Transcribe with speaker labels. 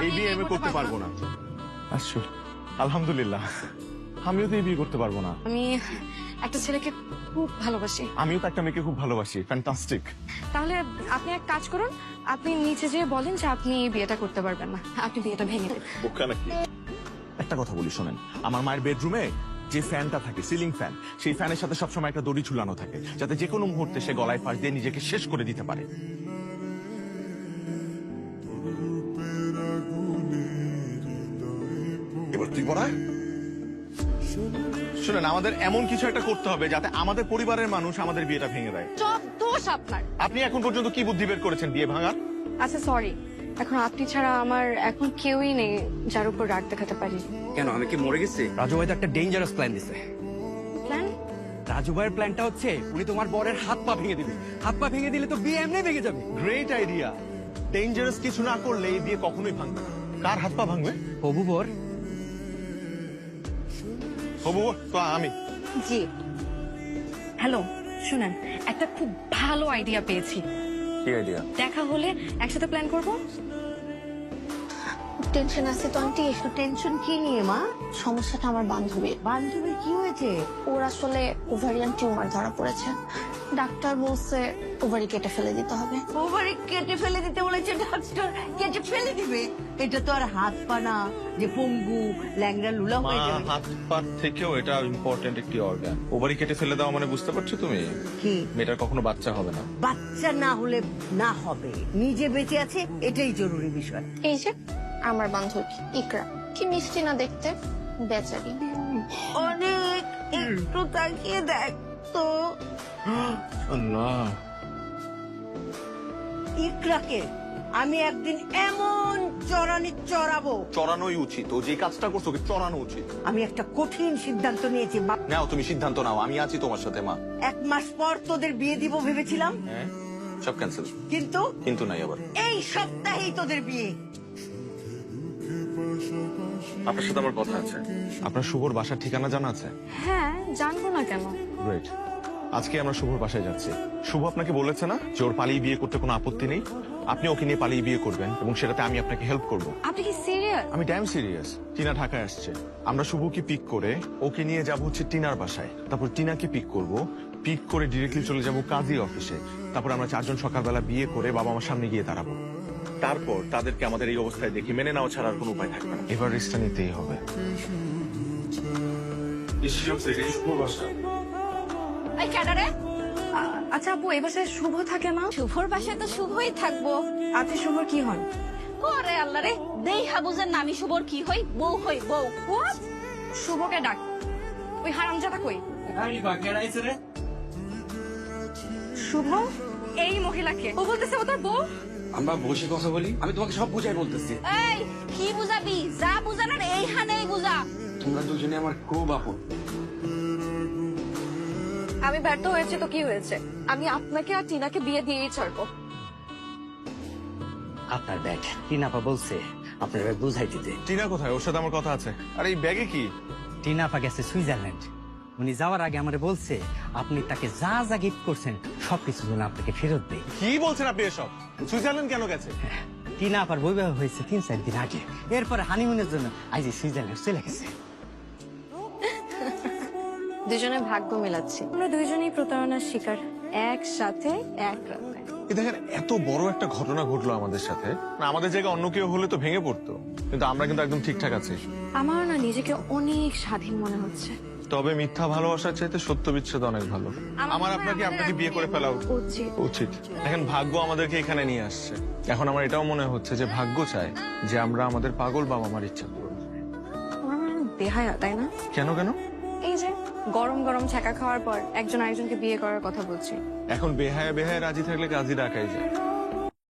Speaker 1: এই বিয়ে আমি করতে পারবো না। আচ্ছা, আলহামদুলিল্লাহ, আমিও তো এই বিয়ে করতে পারবো না।
Speaker 2: আমি একটা ছেলেকে খুব ভালোবাসি।
Speaker 1: আমিও তো একটা মেয়েকে খুব ভালোবাসি। ফ্যান্টাস্টিক।
Speaker 2: তাহলে আপনি এক কাজ করুন, আপনি নিচে যেয়ে বলেন যে আপনি এই বিয়েটা করতে পারবেন না, আপনি বিয়েটা ভেঙে দেন।
Speaker 1: একটা কথা বলি শোনেন, আমার মায়ের বেডরুমে যে ফ্যানটা থাকে, সিলিং ফ্যান, সেই ফ্যানের সাথে সবসময় একটা দড়ি ঝুলানো থাকে, যাতে যে কোনো মুহূর্তে সে গলায় ফাঁস দিয়ে নিজেকে শেষ করে দিতে পারে। এবার তুই বলা শুনেন, আমাদের এমন কিছু একটা করতে হবে যাতে আমাদের পরিবারের মানুষ আমাদের বিয়েটা ভেঙে দেয়।
Speaker 2: সব দোষ আপনার।
Speaker 1: আপনি এখন পর্যন্ত কি বুদ্ধি বের করেছেন বিয়ে ভাঙার?
Speaker 2: আচ্ছা সরি, এখন আপনি ছাড়া আমার এখন কেউই নেই যার উপর রাগ দেখাতে পারি।
Speaker 3: কেন, আমি কি মরে গেছি? রাজু ভাই তো একটা ডেঞ্জারাস প্ল্যান দিছে।
Speaker 2: প্ল্যান?
Speaker 3: রাজু ভাইয়ের প্ল্যানটা হচ্ছে উনি তোমার বরের হাত পা ভেঙে দিবে। হাত পা ভেঙে দিলে তো বিয়ে এমনি ভেঙে যাবে।
Speaker 1: Great idea. ডেঞ্জারাস কিছু না করলে এই বিয়ে কখনোই ভাঙবে না। কার হাত পা ভাঙবে?
Speaker 3: হবু বর।
Speaker 1: হবু তো আমি।
Speaker 2: জি হ্যালো, শুনেন, একটা খুব ভালো আইডিয়া পেয়েছি।
Speaker 1: কি আইডিয়া?
Speaker 2: দেখা হলে একসাথে প্ল্যান করব।
Speaker 4: টেনশন আছে তো আন্টি।
Speaker 5: টেনশন কি নিয়ে মা?
Speaker 4: সমস্যাটা আমার বান্ধবীর।
Speaker 5: বান্ধবীর কি হয়েছে?
Speaker 4: ওর আসলে ওভারিয়ান টিউমার ধরা পড়েছে। ডাক্তার বলছে ওভারি কেটে ফেলে দিতে হবে।
Speaker 5: ওভারি কেটে ফেলে দিতে বলেছে ডাক্তার? কেটে ফেলে দিবে? এটা তো আর হাত পা না যে পঙ্গু ল্যাংড়া লুলা হয়ে যাবে।
Speaker 1: হাত পা থেকেও এটা ইম্পর্টেন্ট একটি অর্গান। ওভারি কেটে ফেলে দাও মানে বুঝতে পারছো তুমি?
Speaker 5: কি?
Speaker 1: মেয়েটার কখনো বাচ্চা হবে না।
Speaker 5: বাচ্চা না হলে না হবে, নিজে বেঁচে আছে এটাই জরুরি বিষয়।
Speaker 4: এই যে আমার বান্ধবী ইকরা, কি মিষ্টি না দেখতে, বেচারি।
Speaker 5: অনেক একটু তাকিয়ে দেখ তো।
Speaker 1: আল্লাহ,
Speaker 5: ইকরাকে আমি একদিন এমন চড়ানি চড়াবো।
Speaker 1: চড়ানোই উচিত। ও যে কাজটা করছো ওকে চড়ানো উচিত।
Speaker 5: আমি একটা কঠিন সিদ্ধান্ত নিয়েছি।
Speaker 1: নাও তুমি সিদ্ধান্ত নাও, আমি আছি তোমার সাথে মা।
Speaker 5: 1 মাস পর তোদের বিয়ে দিব ভেবেছিলাম,
Speaker 1: হ্যাঁ, সব ক্যান্সেল।
Speaker 5: কিন্তু
Speaker 1: নাই আবার।
Speaker 5: এই সপ্তাহেই তোদের বিয়ে।
Speaker 1: আপনার সাথে আমার কথা আছে। আপনার শুভর বাসার ঠিকানা জানা আছে?
Speaker 2: হ্যাঁ, জানবো না কেন।
Speaker 1: গ্রেট। আজকে আমরা শুভর বাসায় যাচ্ছি। শুভ আপনাকে বলেছে না যে ওর পালিয়ে বিয়ে করতে কোনো আপত্তি নেই? আপনি ওকে নিয়ে পালিয়ে বিয়ে করবেন এবং সেটাতে আমি আপনাকে হেল্প করব।
Speaker 2: আপনি কি সিরিয়াস?
Speaker 1: আমি ড্যাম সিরিয়াস। টিনা ঢাকায় আসছে, আমরা শুভকে পিক করে ওকে নিয়ে যাব হচ্ছে টিনার বাসায়। তারপর টিনাকে পিক করব, পিক করে ডিরেক্টলি চলে যাব কাজী অফিসে। তারপর আমরা 4 জন সকালবেলা বিয়ে করে বাবা আমার সামনে গিয়ে দাঁড়াবো। তারপর তাদেরকে আমাদের এই অবস্থায় দেখি মেনে নেওয়া ছাড়া আর কোনো উপায় থাকবে না। এবার রিস্কটা নিতেই হবে।
Speaker 2: এই ক্যাডারে? আচ্ছা আপু, এই বাসায় শুভ থাকে না?
Speaker 6: শুভর বাসায় তো শুভই থাকবো।
Speaker 2: আপনি শুভর কি হন?
Speaker 6: ওরে আল্লাহ রে, দেই হাবুজের নামি শুভর কি হই? বউ হই বউ।
Speaker 2: What? শুভকে ডাক। ওই হারামজাদা কই? শুভ? এই মহিলাকে ও বলতেছে ও তোর বউ?
Speaker 3: আমরা বসে কথা বলি, আমি তোমাকে সব বুঝাই বলতেছি।
Speaker 6: এই কি বুঝাবি? যা বুঝানোর এইখানেই বুঝা।
Speaker 3: তোমরা দুজনে আমার খুব আপন।
Speaker 2: আমি ব্যর্থ হয়েছে তো কি হয়েছে? আমি আপনাকে আর টিনাকে বিয়ে দিয়েই ছাড়বো।
Speaker 7: আপনার ব্যাগ টিনাপা বলছে আপনার ব্যাগ বুঝাই দিতে।
Speaker 1: টিনা কোথায়? ওর সাথে আমার কথা আছে। আর এই ব্যাগে কি?
Speaker 7: টিনাপা গেছে সুইজারল্যান্ড। উনি যাওয়ার আগে আমারে বলছে আপনি তাকে যা যা গিফট করছেন সবকিছু যেন আপনাকে ফেরত দেয়।
Speaker 1: কি বলছেন আপনি এসব? সুইজারল্যান্ড কেন গেছে?
Speaker 7: টিনাপার বৈবাহ হয়েছে 3-4 দিন আগে। এরপরে হানিমুনের জন্য আজ সুইজারল্যান্ড চলে গেছে।
Speaker 2: দুজনে ভাগ্য মেলাচ্ছি। আমরা দুইজনেই প্রতারণার শিকার, একসাথে এক রাতে।
Speaker 1: দেখেন, এত বড় একটা ঘটনা ঘটলো আমাদের সাথে। না, আমাদের জায়গায় অন্য কেউ হলে তো ভেঙে পড়তো, কিন্তু আমরা কিন্তু একদম ঠিকঠাক আছি।
Speaker 2: আমার না নিজেকে অনেক স্বাধীন মনে হচ্ছে।
Speaker 1: তবে মিথ্যা ভালোবাসার চাইতে সত্য বিচ্ছেদ অনেক ভালো। আমার আপনাকে বিয়ে করে ফেলা উচিত। দেখেন, ভাগ্য আমাদেরকে এখানে নিয়ে আসছে। এখন আমার এটাও মনে হচ্ছে যে ভাগ্য চায় যে আমরা আমাদের পাগল বাবা মার ইচ্ছা করব।
Speaker 2: আমার মনে হয় বেহায়া, তাই না?
Speaker 1: কেন?
Speaker 2: এই যে গরম গরম ছ্যাঁকা খাওয়ার পর একজন আরেকজনকে বিয়ে করার কথা বলছি।
Speaker 1: এখন বেহায়া রাজি থাকলে কাজী ডাকাই যায়।